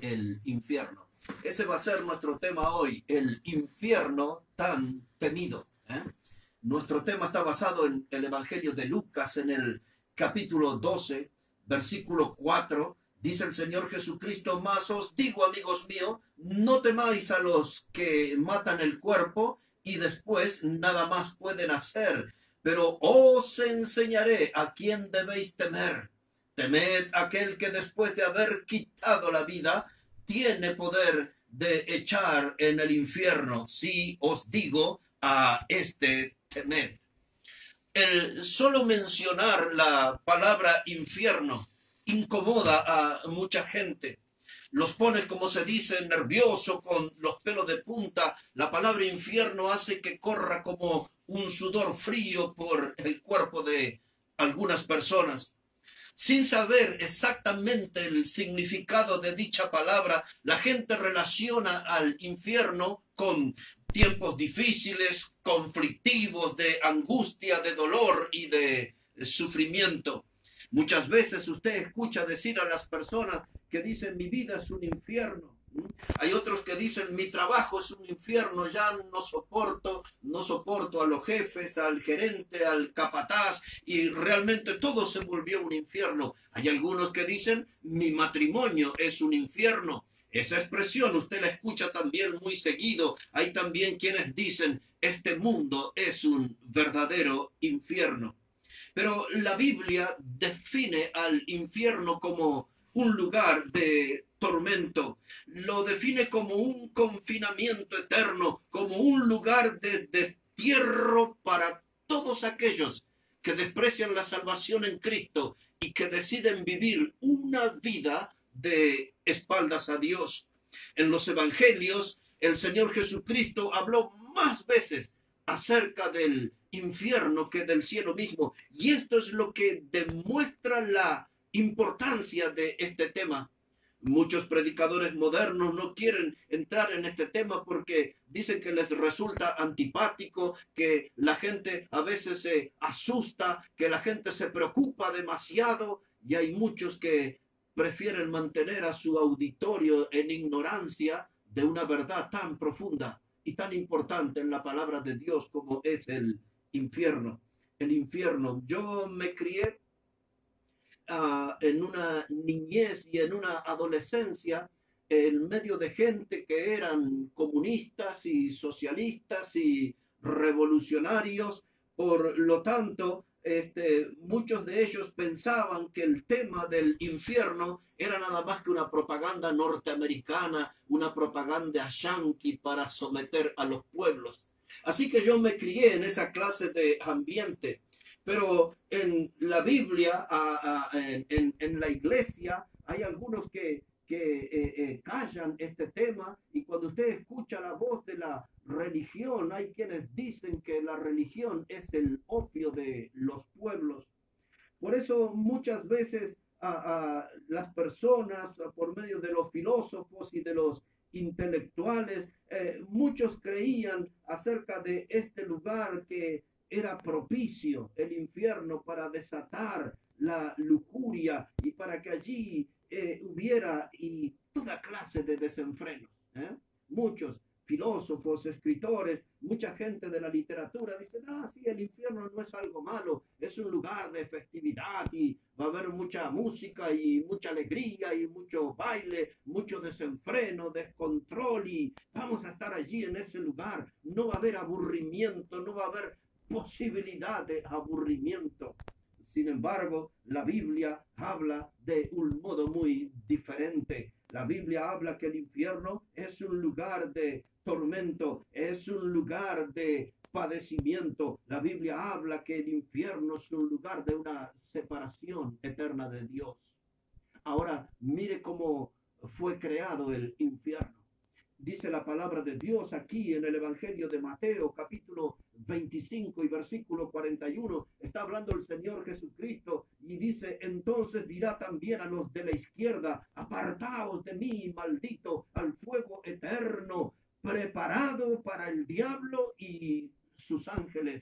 el infierno. Ese va a ser nuestro tema hoy, el infierno tan temido. Nuestro tema está basado en el Evangelio de Lucas, en el capítulo 12, versículo 4. Dice el Señor Jesucristo: mas os digo, amigos míos, no temáis a los que matan el cuerpo y después nada más pueden hacer, pero os enseñaré a quién debéis temer. Temed aquel que después de haber quitado la vida tiene poder de echar en el infierno. Sí os digo, a este temed. El solo mencionar la palabra infierno incomoda a mucha gente. Los pone, como se dice, nervioso, con los pelos de punta. La palabra infierno hace que corra como un sudor frío por el cuerpo de algunas personas. Sin saber exactamente el significado de dicha palabra, la gente relaciona al infierno con tiempos difíciles, conflictivos, de angustia, de dolor y de sufrimiento. Muchas veces usted escucha decir a las personas que dicen: mi vida es un infierno. Hay otros que dicen: mi trabajo es un infierno, ya no soporto a los jefes, al gerente, al capataz, y realmente todo se volvió un infierno. Hay algunos que dicen: mi matrimonio es un infierno. Esa expresión usted la escucha también muy seguido. Hay también quienes dicen: este mundo es un verdadero infierno. Pero la Biblia define al infierno como un lugar de tormento, lo define como un confinamiento eterno, como un lugar de destierro para todos aquellos que desprecian la salvación en Cristo y que deciden vivir una vida de espaldas a Dios. En los evangelios, el Señor Jesucristo habló más veces acerca del infierno que del cielo mismo. Y esto es lo que demuestra la importancia de este tema. Muchos predicadores modernos no quieren entrar en este tema porque dicen que les resulta antipático, que la gente a veces se asusta, que la gente se preocupa demasiado, y hay muchos que prefieren mantener a su auditorio en ignorancia de una verdad tan profunda y tan importante en la palabra de Dios como es el infierno. El infierno. Yo me crié en una niñez y en una adolescencia en medio de gente que eran comunistas y socialistas y revolucionarios. Por lo tanto, muchos de ellos pensaban que el tema del infierno era nada más que una propaganda norteamericana, una propaganda yanqui para someter a los pueblos. Así que yo me crié en esa clase de ambiente. Pero en la Biblia, en la iglesia, hay algunos que callan este tema, y cuando usted escucha la voz de la religión, hay quienes dicen que la religión es el opio de los pueblos. Por eso muchas veces las personas, por medio de los filósofos y de los intelectuales, muchos creían acerca de este lugar que era propicio, el infierno, para desatar la lujuria y para que allí hubiera y toda clase de desenfrenos. Muchos filósofos, escritores, mucha gente de la literatura dicen: sí, el infierno no es algo malo, es un lugar de festividad y va a haber mucha música y mucha alegría y mucho baile, mucho desenfreno, descontrol, y vamos a estar allí en ese lugar. No va a haber aburrimiento, no va a haber posibilidad de aburrimiento. Sin embargo, la Biblia habla de un modo muy diferente. La Biblia habla que el infierno es un lugar de tormento, es un lugar de padecimiento. La Biblia habla que el infierno es un lugar de una separación eterna de Dios. Ahora, mire cómo fue creado el infierno. Dice la palabra de Dios aquí en el Evangelio de Mateo, capítulo 25 y versículo 41. Está hablando el Señor Jesucristo y dice: entonces dirá también a los de la izquierda: apartaos de mí, maldito, al fuego eterno, preparado para el diablo y sus ángeles.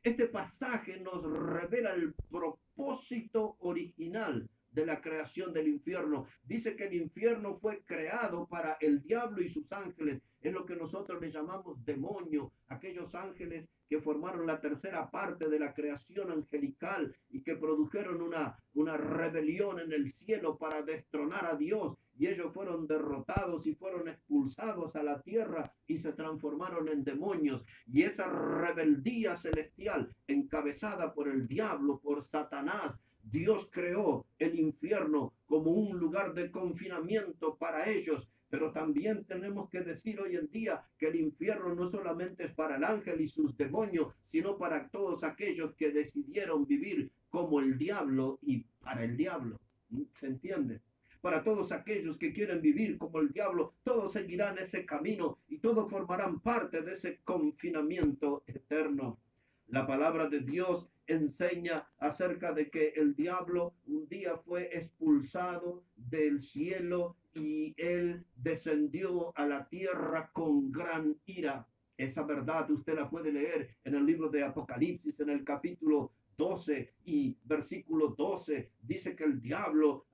Este pasaje nos revela el propósito original de la creación del infierno. Dice que el infierno fue creado para el diablo y sus ángeles. Es lo que nosotros le llamamos demonio, aquellos ángeles que formaron la tercera parte de la creación angelical y que produjeron una rebelión en el cielo para destronar a Dios. Y ellos fueron derrotados y fueron expulsados a la tierra y se transformaron en demonios. Y esa rebeldía celestial, encabezada por el diablo, por Satanás, Dios creó el infierno como un lugar de confinamiento para ellos. Pero también tenemos que decir hoy en día que el infierno no solamente es para el ángel y sus demonios, sino para todos aquellos que decidieron vivir como el diablo y para el diablo. ¿Se entiende? Para todos aquellos que quieren vivir como el diablo, todos seguirán ese camino y todos formarán parte de ese confinamiento eterno. La palabra de Dios enseña acerca de que el diablo un día fue expulsado del cielo y él descendió a la tierra con gran ira. Esa verdad usted la puede leer en el libro de Apocalipsis, en el capítulo 12 y versículo 12. Dice que el diablo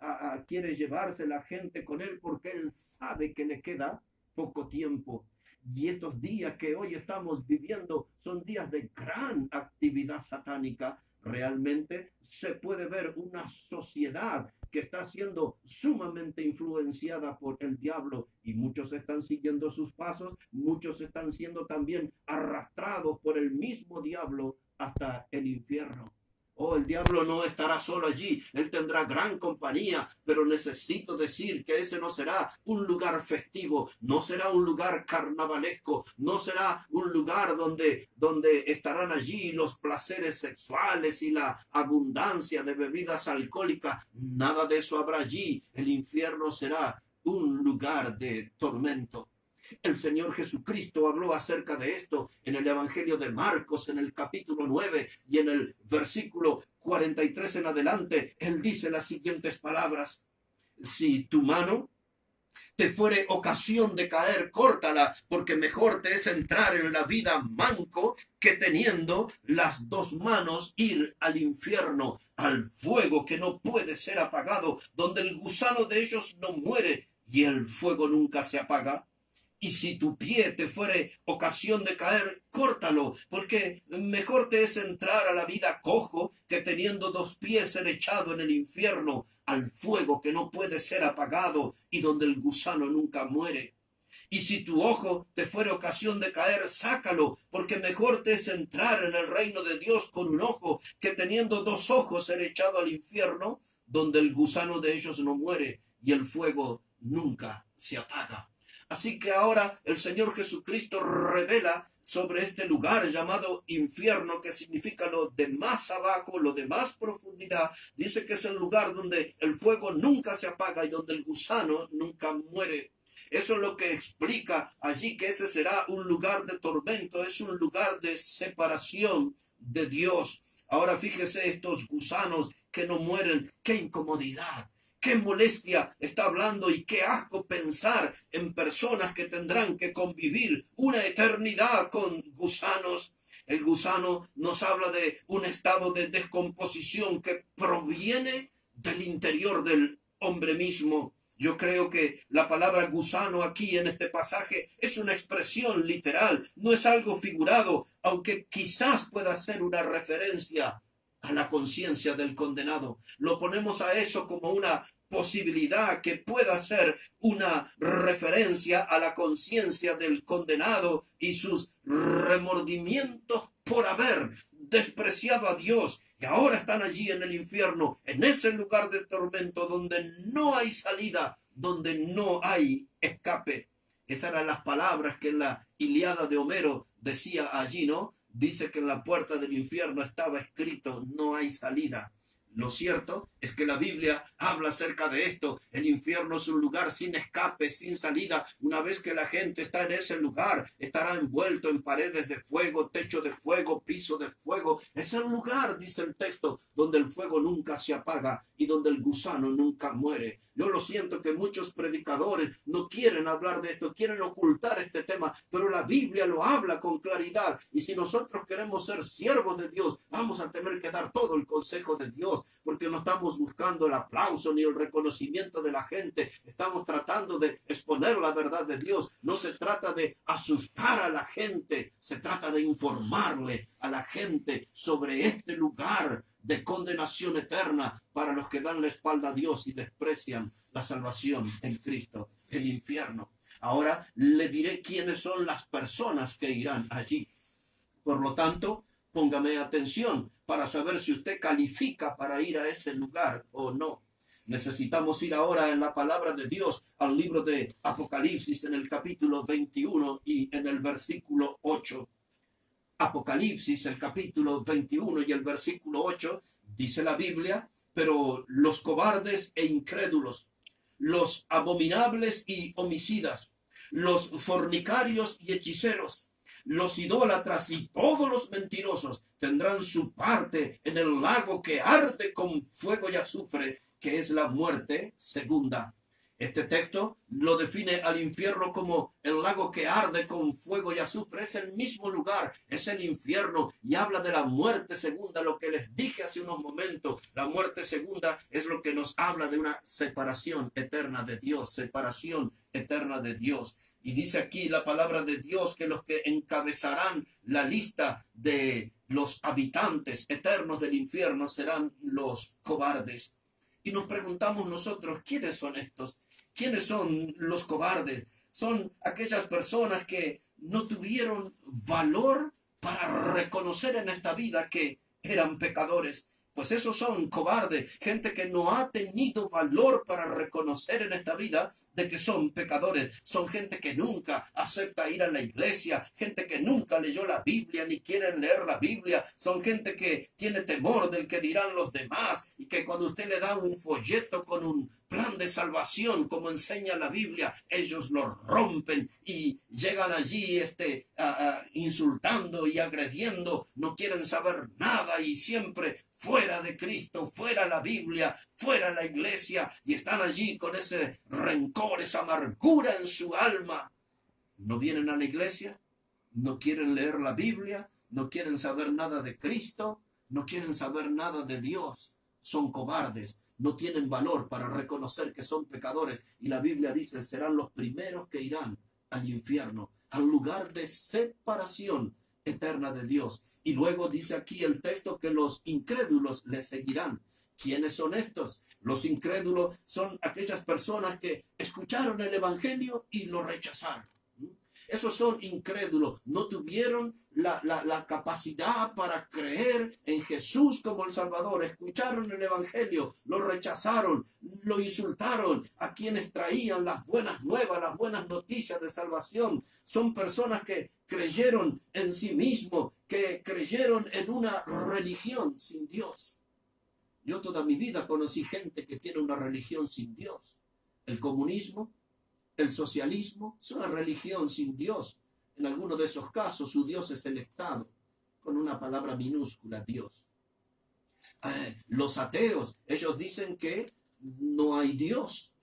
quiere llevarse la gente con él porque él sabe que le queda poco tiempo. Y estos días que hoy estamos viviendo son días de gran actividad satánica. Realmente se puede ver una sociedad que está siendo sumamente influenciada por el diablo y muchos están siguiendo sus pasos, muchos están siendo también arrastrados por el mismo diablo hasta el infierno. Oh, el diablo no estará solo allí, él tendrá gran compañía, pero necesito decir que ese no será un lugar festivo, no será un lugar carnavalesco, no será un lugar donde estarán allí los placeres sexuales y la abundancia de bebidas alcohólicas. Nada de eso habrá allí. El infierno será un lugar de tormento. El Señor Jesucristo habló acerca de esto en el Evangelio de Marcos, en el capítulo 9 y en el versículo 43 en adelante. Él dice las siguientes palabras: si tu mano te fuere ocasión de caer, córtala, porque mejor te es entrar en la vida manco que teniendo las dos manos ir al infierno, al fuego que no puede ser apagado, donde el gusano de ellos no muere y el fuego nunca se apaga. Y si tu pie te fuere ocasión de caer, córtalo, porque mejor te es entrar a la vida cojo que teniendo dos pies ser echado en el infierno, al fuego que no puede ser apagado y donde el gusano nunca muere. Y si tu ojo te fuere ocasión de caer, sácalo, porque mejor te es entrar en el reino de Dios con un ojo que teniendo dos ojos ser echado al infierno, donde el gusano de ellos no muere y el fuego nunca se apaga. Así que ahora el Señor Jesucristo revela sobre este lugar llamado infierno, que significa lo de más abajo, lo de más profundidad. Dice que es el lugar donde el fuego nunca se apaga y donde el gusano nunca muere. Eso es lo que explica allí, que ese será un lugar de tormento, es un lugar de separación de Dios. Ahora fíjese, estos gusanos que no mueren, qué incomodidad. Qué molestia está hablando y qué asco pensar en personas que tendrán que convivir una eternidad con gusanos. El gusano nos habla de un estado de descomposición que proviene del interior del hombre mismo. Yo creo que la palabra gusano aquí en este pasaje es una expresión literal, no es algo figurado, aunque quizás pueda ser una referencia a la conciencia del condenado. Lo ponemos a eso como una posibilidad que pueda ser una referencia a la conciencia del condenado y sus remordimientos por haber despreciado a Dios, y ahora están allí en el infierno, en ese lugar de tormento donde no hay salida, donde no hay escape. Esas eran las palabras que en la Ilíada de Homero decía allí, ¿no? Dice que en la puerta del infierno estaba escrito: no hay salida. Lo cierto es que la Biblia habla acerca de esto. El infierno es un lugar sin escape, sin salida. Una vez que la gente está en ese lugar, estará envuelto en paredes de fuego, techo de fuego, piso de fuego. Es el lugar, dice el texto, donde el fuego nunca se apaga y donde el gusano nunca muere. Yo lo siento que muchos predicadores no quieren hablar de esto, quieren ocultar este tema, pero la Biblia lo habla con claridad. Y si nosotros queremos ser siervos de Dios, vamos a tener que dar todo el consejo de Dios. porque no estamos buscando el aplauso ni el reconocimiento de la gente. Estamos tratando de exponer la verdad de Dios. No se trata de asustar a la gente, se trata de informarle a la gente sobre este lugar de condenación eterna para los que dan la espalda a Dios y desprecian la salvación en Cristo, el infierno. Ahora le diré quiénes son las personas que irán allí. Por lo tanto, póngame atención para saber si usted califica para ir a ese lugar o no. Necesitamos ir ahora en la palabra de Dios al libro de Apocalipsis en el capítulo 21 y en el versículo 8. Apocalipsis, el capítulo 21 y el versículo 8, dice la Biblia: pero los cobardes e incrédulos, los abominables y homicidas, los fornicarios y hechiceros, los idólatras y todos los mentirosos tendrán su parte en el lago que arde con fuego y azufre, que es la muerte segunda. Este texto lo define al infierno como el lago que arde con fuego y azufre. Es el mismo lugar, es el infierno, y habla de la muerte segunda, lo que les dije hace unos momentos. La muerte segunda es lo que nos habla de una separación eterna de Dios, separación eterna de Dios. Y dice aquí la palabra de Dios que los que encabezarán la lista de los habitantes eternos del infierno serán los cobardes. Y nos preguntamos nosotros, ¿quiénes son estos? ¿Quiénes son los cobardes? Son aquellas personas que no tuvieron valor para reconocer en esta vida que eran pecadores. Pues esos son cobardes, gente que no ha tenido valor para reconocer en esta vida de que son pecadores. Son gente que nunca acepta ir a la iglesia, gente que nunca leyó la Biblia ni quieren leer la Biblia. Son gente que tiene temor del que dirán los demás, y que cuando usted le da un folleto con un plan de salvación, como enseña la Biblia, ellos lo rompen y llegan allí insultando y agrediendo. No quieren saber nada y siempre fuera de Cristo, fuera la Biblia, fuera la iglesia, y están allí con ese rencor, esa amargura en su alma. No vienen a la iglesia, no quieren leer la Biblia, no quieren saber nada de Cristo, no quieren saber nada de Dios. Son cobardes, no tienen valor para reconocer que son pecadores, y la Biblia dice: serán los primeros que irán al infierno, al lugar de separación eterna de Dios. Y luego dice aquí el texto que los incrédulos le seguirán. ¿Quiénes son estos? Los incrédulos son aquellas personas que escucharon el evangelio y lo rechazaron. Esos son incrédulos, no tuvieron la capacidad para creer en Jesús como el Salvador. Escucharon el evangelio, lo rechazaron, lo insultaron a quienes traían las buenas nuevas, las buenas noticias de salvación. Son personas que creyeron en sí mismos, que creyeron en una religión sin Dios. Yo toda mi vida conocí gente que tiene una religión sin Dios. El comunismo, el socialismo, es una religión sin Dios. En algunos de esos casos su Dios es el Estado, con una palabra minúscula, Dios. Los ateos, ellos dicen que no hay Dios,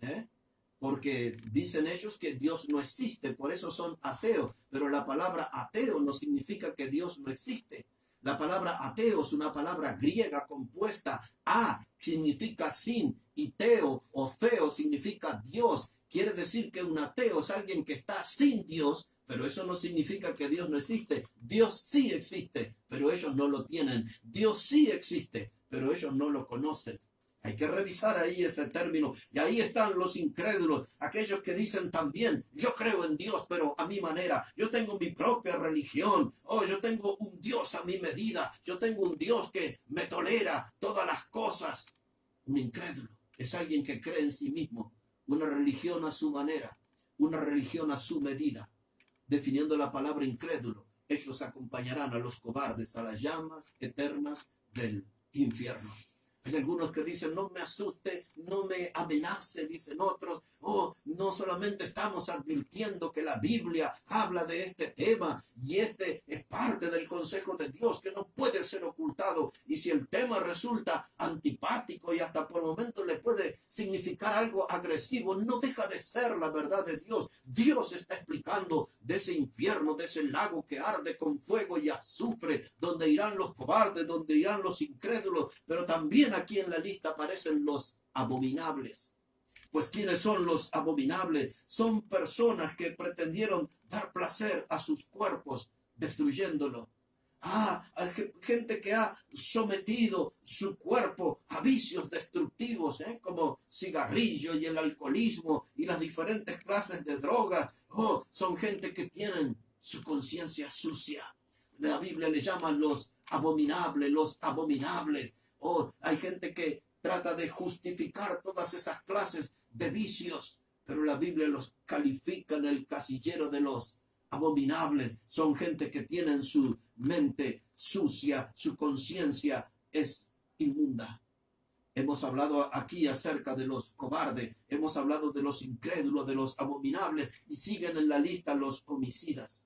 porque dicen ellos que Dios no existe, por eso son ateos. Pero la palabra ateo no significa que Dios no existe. La palabra ateo es una palabra griega compuesta. A significa sin, y teo o theo significa Dios. Quiere decir que un ateo es alguien que está sin Dios, pero eso no significa que Dios no existe. Dios sí existe, pero ellos no lo tienen. Dios sí existe, pero ellos no lo conocen. Hay que revisar ahí ese término. Y ahí están los incrédulos, aquellos que dicen también: yo creo en Dios, pero a mi manera. Yo tengo mi propia religión. Yo tengo un Dios a mi medida. Yo tengo un Dios que me tolera todas las cosas. Un incrédulo es alguien que cree en sí mismo. Una religión a su manera, una religión a su medida. Definiendo la palabra incrédulo, ellos acompañarán a los cobardes a las llamas eternas del infierno. Hay algunos que dicen: no me asuste, no me amenace, dicen otros. No solamente estamos advirtiendo que la Biblia habla de este tema, y este es parte del consejo de Dios que no puede ser ocultado. Y si el tema resulta antipático y hasta por momentos le puede significar algo agresivo, no deja de ser la verdad de Dios. Dios está explicando de ese infierno, de ese lago que arde con fuego y azufre, donde irán los cobardes, donde irán los incrédulos, pero también también aquí en la lista aparecen los abominables. Pues ¿quiénes son los abominables? Son personas que pretendieron dar placer a sus cuerpos, destruyéndolo. Hay gente que ha sometido su cuerpo a vicios destructivos, como cigarrillo y el alcoholismo y las diferentes clases de drogas. Son gente que tienen su conciencia sucia. La Biblia le llama los abominables, los abominables. Hay gente que trata de justificar todas esas clases de vicios, pero la Biblia los califica en el casillero de los abominables. Son gente que tienen su mente sucia, su conciencia es inmunda. Hemos hablado aquí acerca de los cobardes, hemos hablado de los incrédulos, de los abominables, y siguen en la lista los homicidas.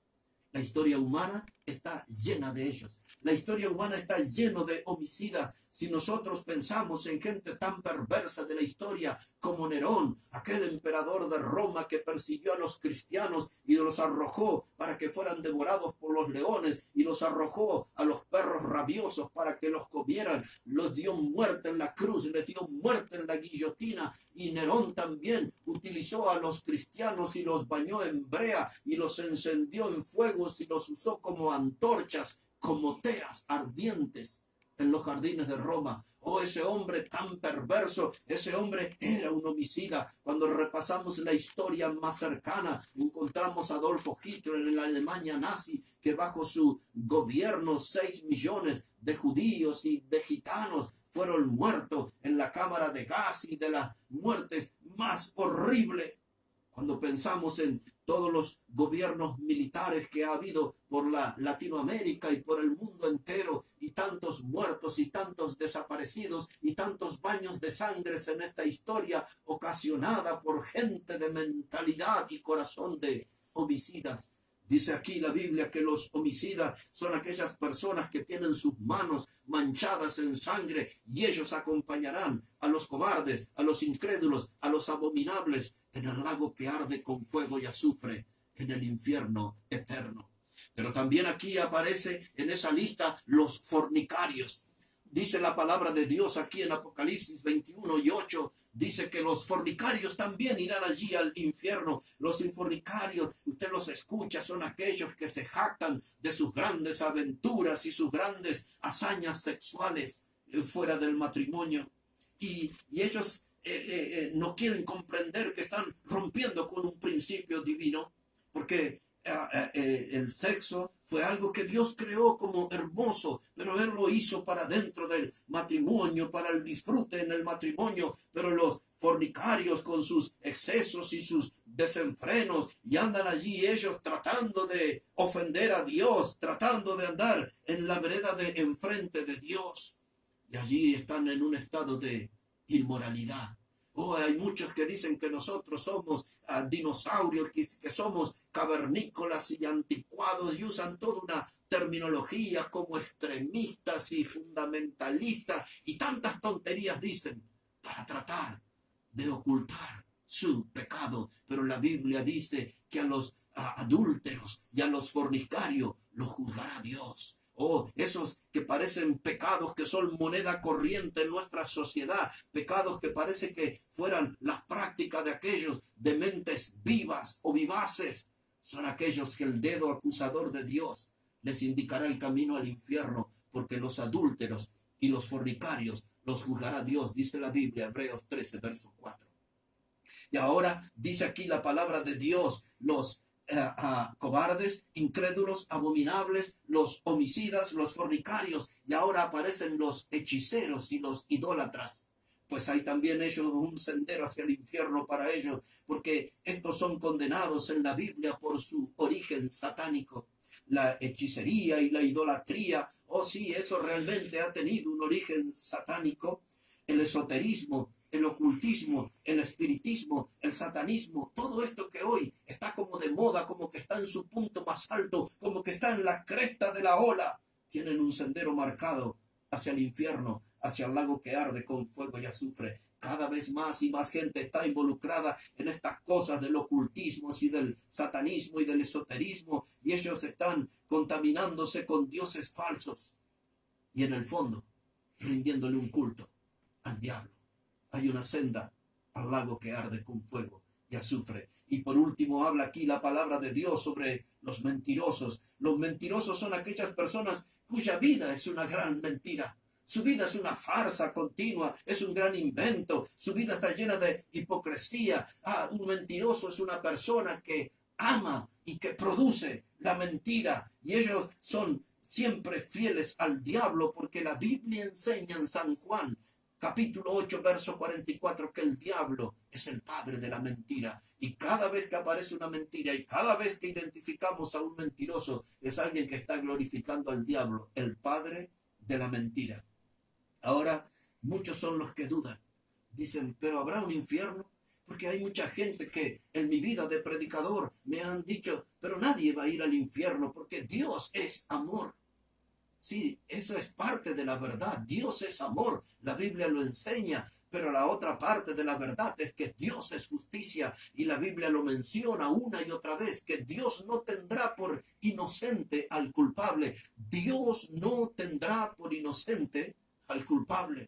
La historia humana está llena de ellos. La historia humana está llena de homicidas. Si nosotros pensamos en gente tan perversa de la historia como Nerón, aquel emperador de Roma que persiguió a los cristianos y los arrojó para que fueran devorados por los leones y los arrojó a los perros rabiosos para que los comieran, los dio muerte en la cruz, les dio muerte en la guillotina. Y Nerón también utilizó a los cristianos y los bañó en brea y los encendió en fuegos y los usó como antorchas, como teas ardientes en los jardines de Roma. Ese hombre tan perverso, ese hombre era un homicida. Cuando repasamos la historia más cercana, encontramos a Adolfo Hitler en la Alemania nazi, que bajo su gobierno 6 millones de judíos y de gitanos fueron muertos en la cámara de gas, y de las muertes más horribles. Cuando pensamos en todos los gobiernos militares que ha habido por la Latinoamérica y por el mundo entero, y tantos muertos y tantos desaparecidos y tantos baños de sangre en esta historia ocasionada por gente de mentalidad y corazón de homicidas. Dice aquí la Biblia que los homicidas son aquellas personas que tienen sus manos manchadas en sangre, y ellos acompañarán a los cobardes, a los incrédulos, a los abominables en el lago que arde con fuego y azufre, en el infierno eterno. Pero también aquí aparece en esa lista los fornicarios. Dice la palabra de Dios aquí en Apocalipsis 21:8, dice que los fornicarios también irán allí al infierno. Los fornicarios, usted los escucha, son aquellos que se jactan de sus grandes aventuras y sus grandes hazañas sexuales fuera del matrimonio. Y ellos no quieren comprender que están rompiendo con un principio divino, porque el sexo fue algo que Dios creó como hermoso, pero Él lo hizo para dentro del matrimonio, para el disfrute en el matrimonio. Pero los fornicarios, con sus excesos y sus desenfrenos, y andan allí ellos tratando de ofender a Dios, tratando de andar en la vereda de enfrente de Dios, y allí están en un estado de inmoralidad. Hay muchos que dicen que nosotros somos dinosaurios, que somos cavernícolas y anticuados, y usan toda una terminología como extremistas y fundamentalistas, y tantas tonterías dicen para tratar de ocultar su pecado. Pero la Biblia dice que a los adúlteros y a los fornicarios los juzgará Dios. Esos que parecen pecados que son moneda corriente en nuestra sociedad, pecados que parece que fueran las prácticas de aquellos de mentes vivas o vivaces, son aquellos que el dedo acusador de Dios les indicará el camino al infierno, porque los adúlteros y los fornicarios los juzgará Dios, dice la Biblia, Hebreos 13, verso 4. Y ahora dice aquí la palabra de Dios, los cobardes, incrédulos, abominables, los homicidas, los fornicarios, y ahora aparecen los hechiceros y los idólatras. Pues hay también ellos un sendero hacia el infierno para ellos, porque estos son condenados en la Biblia por su origen satánico. La hechicería y la idolatría, sí, eso realmente ha tenido un origen satánico. El esoterismo, el ocultismo, el espiritismo, el satanismo, todo esto que hoy está como de moda, como que está en su punto más alto, como que está en la cresta de la ola, tienen un sendero marcado hacia el infierno, hacia el lago que arde con fuego y azufre. Cada vez más y más gente está involucrada en estas cosas del ocultismo y del satanismo y del esoterismo, y ellos están contaminándose con dioses falsos y en el fondo rindiéndole un culto al diablo. Hay una senda al lago que arde con fuego y azufre. Y por último habla aquí la palabra de Dios sobre los mentirosos. Los mentirosos son aquellas personas cuya vida es una gran mentira. Su vida es una farsa continua, es un gran invento. Su vida está llena de hipocresía. Un mentiroso es una persona que ama y que produce la mentira. Y ellos son siempre fieles al diablo, porque la Biblia enseña en San Juan capítulo 8, verso 44, que el diablo es el padre de la mentira. Y cada vez que aparece una mentira y cada vez que identificamos a un mentiroso, es alguien que está glorificando al diablo, el padre de la mentira. Ahora, muchos son los que dudan. Dicen, ¿pero habrá un infierno? Porque hay mucha gente que en mi vida de predicador me han dicho, pero nadie va a ir al infierno porque Dios es amor. Sí, eso es parte de la verdad. Dios es amor. La Biblia lo enseña. Pero la otra parte de la verdad es que Dios es justicia. Y la Biblia lo menciona una y otra vez, que Dios no tendrá por inocente al culpable. Dios no tendrá por inocente al culpable.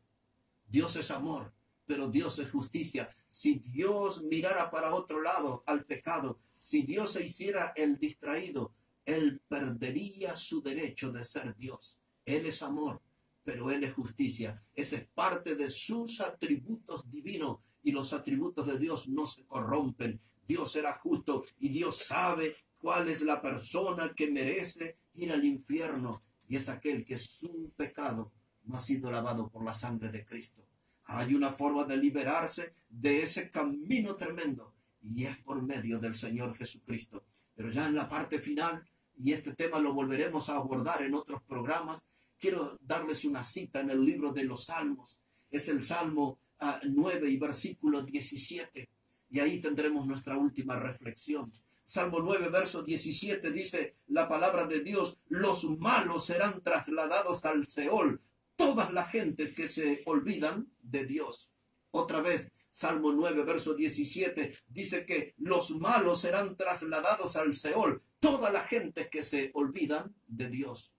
Dios es amor, pero Dios es justicia. Si Dios mirara para otro lado al pecado, si Dios se hiciera el distraído, Él perdería su derecho de ser Dios. Él es amor, pero Él es justicia. Esa es parte de sus atributos divinos, y los atributos de Dios no se corrompen. Dios será justo y Dios sabe cuál es la persona que merece ir al infierno, y es aquel que su pecado no ha sido lavado por la sangre de Cristo. Hay una forma de liberarse de ese camino tremendo, y es por medio del Señor Jesucristo. Pero ya en la parte final, y este tema lo volveremos a abordar en otros programas, quiero darles una cita en el libro de los Salmos. Es el Salmo 9 y versículo 17. Y ahí tendremos nuestra última reflexión. Salmo 9, verso 17 dice la palabra de Dios: los malos serán trasladados al Seol, todas las gentes que se olvidan de Dios. Otra vez, Salmo 9, verso 17, dice que los malos serán trasladados al Seol, toda la gente que se olvidan de Dios.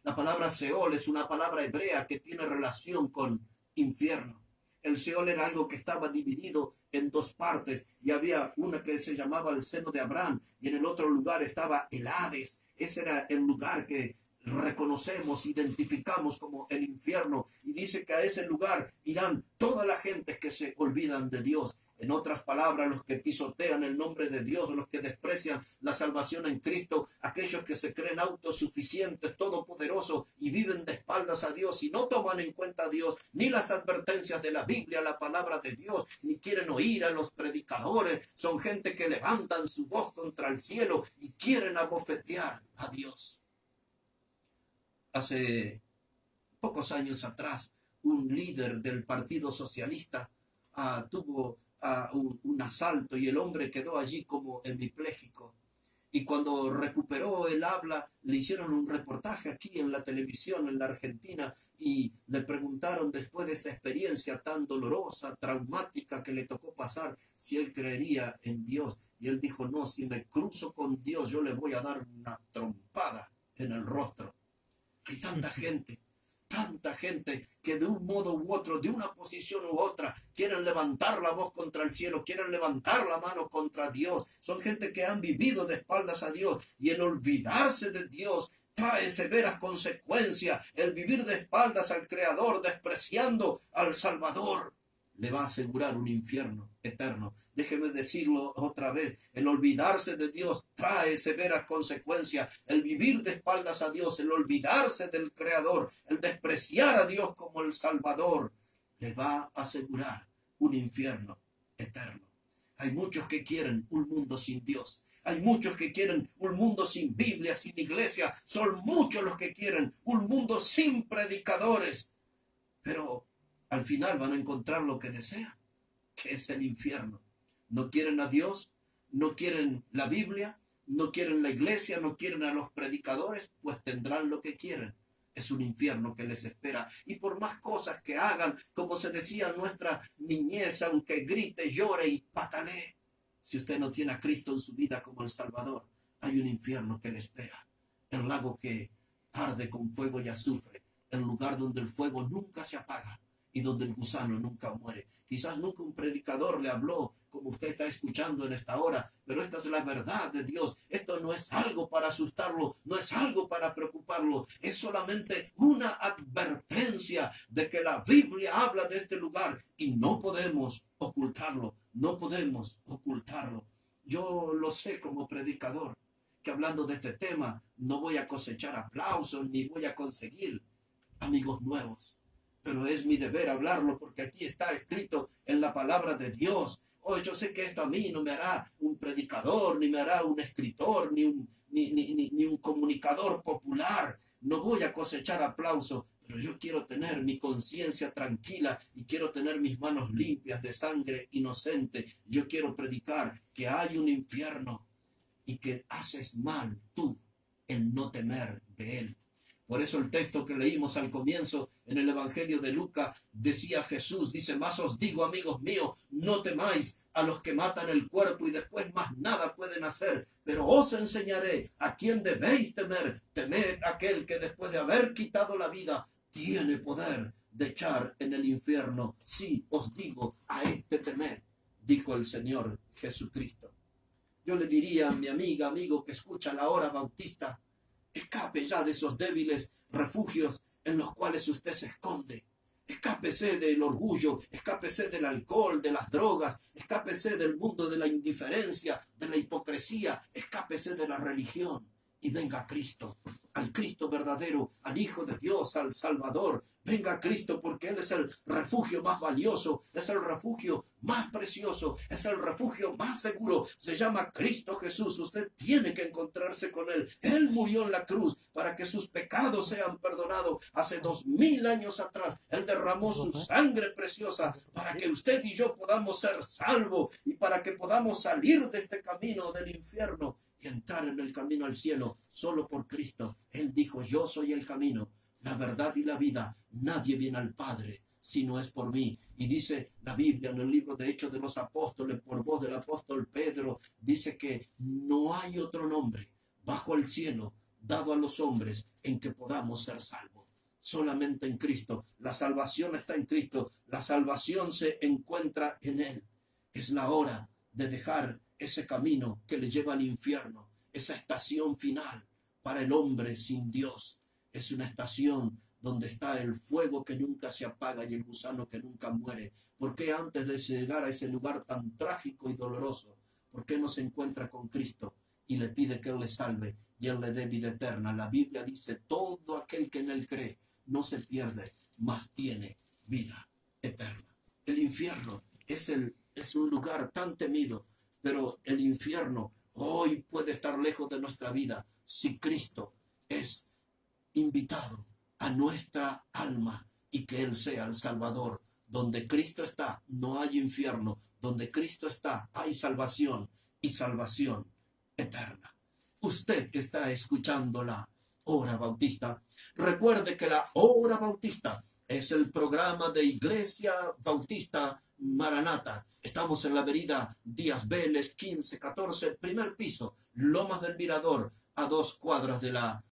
La palabra Seol es una palabra hebrea que tiene relación con infierno. El Seol era algo que estaba dividido en dos partes, y había una que se llamaba el seno de Abraham, y en el otro lugar estaba el Hades. Ese era el lugar que reconocemos, identificamos como el infierno, y dice que a ese lugar irán todas las gentes que se olvidan de Dios. En otras palabras, los que pisotean el nombre de Dios, los que desprecian la salvación en Cristo, aquellos que se creen autosuficientes, todopoderosos, y viven de espaldas a Dios y no toman en cuenta a Dios, ni las advertencias de la Biblia, la palabra de Dios, ni quieren oír a los predicadores. Son gente que levantan su voz contra el cielo y quieren abofetear a Dios. Hace pocos años atrás, un líder del Partido Socialista tuvo un asalto, y el hombre quedó allí como hemipléjico. Y cuando recuperó el habla, le hicieron un reportaje aquí en la televisión en la Argentina, y le preguntaron, después de esa experiencia tan dolorosa, traumática que le tocó pasar, si él creería en Dios. Y él dijo: no, si me cruzo con Dios, yo le voy a dar una trompada en el rostro. Hay tanta gente que de un modo u otro, de una posición u otra, quieren levantar la voz contra el cielo, quieren levantar la mano contra Dios. Son gente que han vivido de espaldas a Dios, y el olvidarse de Dios trae severas consecuencias. El vivir de espaldas al Creador, despreciando al Salvador, le va a asegurar un infierno eterno. Déjeme decirlo otra vez: el olvidarse de Dios trae severas consecuencias. El vivir de espaldas a Dios, el olvidarse del Creador, el despreciar a Dios como el Salvador, le va a asegurar un infierno eterno. Hay muchos que quieren un mundo sin Dios. Hay muchos que quieren un mundo sin Biblia, sin iglesia. Son muchos los que quieren un mundo sin predicadores. Pero al final van a encontrar lo que desean, que es el infierno. No quieren a Dios, no quieren la Biblia, no quieren la iglesia, no quieren a los predicadores, pues tendrán lo que quieren. Es un infierno que les espera. Y por más cosas que hagan, como se decía en nuestra niñez, aunque grite, llore y patalee, si usted no tiene a Cristo en su vida como el Salvador, hay un infierno que le espera. El lago que arde con fuego y azufre, el lugar donde el fuego nunca se apaga, y donde el gusano nunca muere. Quizás nunca un predicador le habló como usted está escuchando en esta hora, pero esta es la verdad de Dios. Esto no es algo para asustarlo, no es algo para preocuparlo, es solamente una advertencia de que la Biblia habla de este lugar y no podemos ocultarlo, no podemos ocultarlo. Yo lo sé como predicador, que hablando de este tema no voy a cosechar aplausos ni voy a conseguir amigos nuevos, pero es mi deber hablarlo porque aquí está escrito en la palabra de Dios. Oh, yo sé que esto a mí no me hará un predicador, ni me hará un escritor, ni un comunicador popular. No voy a cosechar aplausos, pero yo quiero tener mi conciencia tranquila y quiero tener mis manos limpias de sangre inocente. Yo quiero predicar que hay un infierno y que haces mal tú en no temer de él. Por eso el texto que leímos al comienzo en el Evangelio de Lucas decía Jesús, dice, más os digo, amigos míos, no temáis a los que matan el cuerpo y después más nada pueden hacer, pero os enseñaré a quién debéis temer. Temed aquel que después de haber quitado la vida tiene poder de echar en el infierno. Sí, os digo, a este temed, dijo el Señor Jesucristo. Yo le diría a mi amiga, amigo que escucha la hora bautista, escape ya de esos débiles refugios en los cuales usted se esconde. Escápese del orgullo, escápese del alcohol, de las drogas, escápese del mundo de la indiferencia, de la hipocresía, escápese de la religión y venga a Cristo, al Cristo verdadero, al Hijo de Dios, al Salvador. Venga a Cristo porque Él es el refugio más valioso, es el refugio más precioso, es el refugio más seguro. Se llama Cristo Jesús. Usted tiene que encontrarse con Él. Él murió en la cruz para que sus pecados sean perdonados. Hace 2000 años atrás, Él derramó su sangre preciosa para que usted y yo podamos ser salvos y para que podamos salir de este camino del infierno y entrar en el camino al cielo solo por Cristo. Él dijo, yo soy el camino, la verdad y la vida. Nadie viene al Padre si no es por mí. Y dice la Biblia en el libro de Hechos de los Apóstoles, por voz del apóstol Pedro, dice que no hay otro nombre bajo el cielo dado a los hombres en que podamos ser salvos. Solamente en Cristo. La salvación está en Cristo. La salvación se encuentra en Él. Es la hora de dejar ese camino que le lleva al infierno, esa estación final para el hombre sin Dios. Es una estación donde está el fuego que nunca se apaga y el gusano que nunca muere. ¿Por qué antes de llegar a ese lugar tan trágico y doloroso, por qué no se encuentra con Cristo y le pide que Él le salve y Él le dé vida eterna? La Biblia dice, todo aquel que en Él cree no se pierde, mas tiene vida eterna. El infierno es un lugar tan temido, pero el infierno hoy puede estar lejos de nuestra vida si Cristo es invitado a nuestra alma y que Él sea el Salvador. Donde Cristo está, no hay infierno. Donde Cristo está, hay salvación y salvación eterna. Usted que está escuchando la hora bautista, recuerde que la hora bautista es el programa de Iglesia Bautista Maranata. Estamos en la avenida Díaz Vélez, 1514, primer piso, Lomas del Mirador, a 2 cuadras de la